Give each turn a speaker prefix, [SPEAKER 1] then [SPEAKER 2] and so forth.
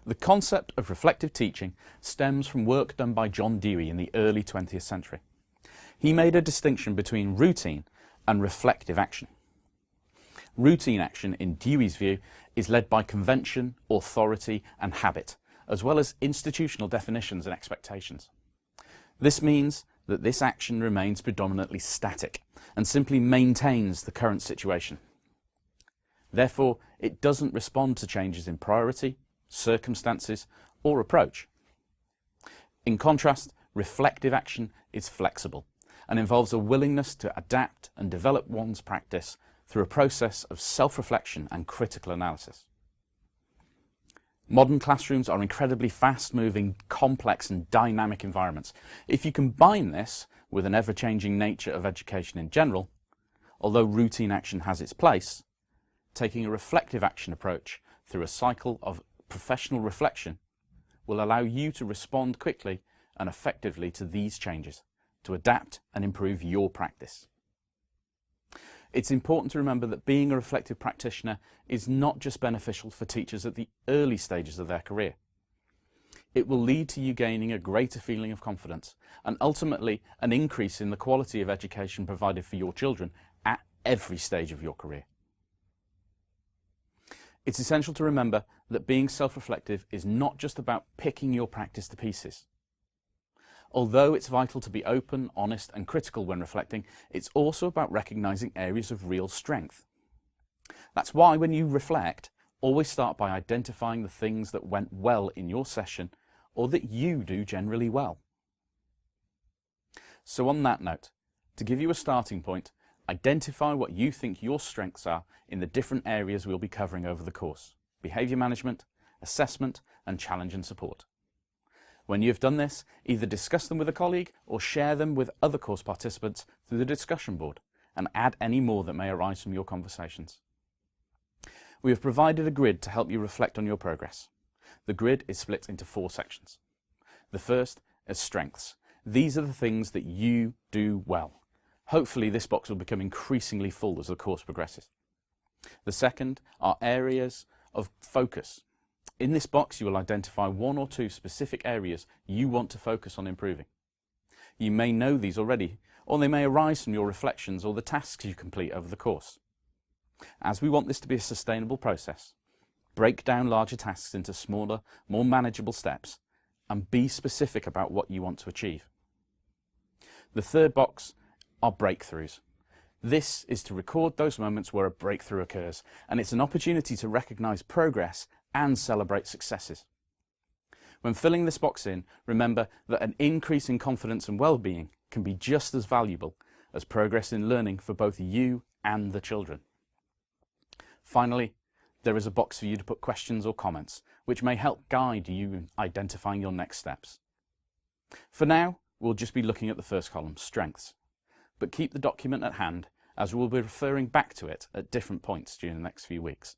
[SPEAKER 1] The concept of reflective teaching stems from work done by John Dewey in the early 20th century. He made a distinction between routine and reflective action. Routine action, in Dewey's view, is led by convention, authority and habit, as well as institutional definitions and expectations. This means that this action remains predominantly static and simply maintains the current situation. Therefore, it doesn't respond to changes in priority, circumstances or approach. In contrast, reflective action is flexible and involves a willingness to adapt and develop one's practice through a process of self-reflection and critical analysis. Modern classrooms are incredibly fast-moving, complex and dynamic environments. If you combine this with an ever-changing nature of education in general, although routine action has its place, taking a reflective action approach through a cycle of professional reflection will allow you to respond quickly and effectively to these changes, to adapt and improve your practice. It's important to remember that being a reflective practitioner is not just beneficial for teachers at the early stages of their career. It will lead to you gaining a greater feeling of confidence and ultimately an increase in the quality of education provided for your children at every stage of your career. It's essential to remember that being self-reflective is not just about picking your practice to pieces. Although it's vital to be open, honest and critical when reflecting, it's also about recognizing areas of real strength. That's why when you reflect, always start by identifying the things that went well in your session or that you do generally well. So on that note, to give you a starting point, identify what you think your strengths are in the different areas we'll be covering over the course: behaviour management, assessment and challenge and support. When you've done this, either discuss them with a colleague or share them with other course participants through the discussion board and add any more that may arise from your conversations. We have provided a grid to help you reflect on your progress. The grid is split into 4 sections. The first is strengths. These are the things that you do well. Hopefully this box will become increasingly full as the course progresses. The second are areas of focus. In this box you will identify 1 or 2 specific areas you want to focus on improving. You may know these already, or they may arise from your reflections or the tasks you complete over the course. As we want this to be a sustainable process, break down larger tasks into smaller, more manageable steps and be specific about what you want to achieve. The third box are breakthroughs. This is to record those moments where a breakthrough occurs, and it's an opportunity to recognise progress and celebrate successes. When filling this box in, remember that an increase in confidence and well-being can be just as valuable as progress in learning for both you and the children. Finally, there is a box for you to put questions or comments, which may help guide you in identifying your next steps. For now, we'll just be looking at the first column, strengths, but keep the document at hand as we'll be referring back to it at different points during the next few weeks.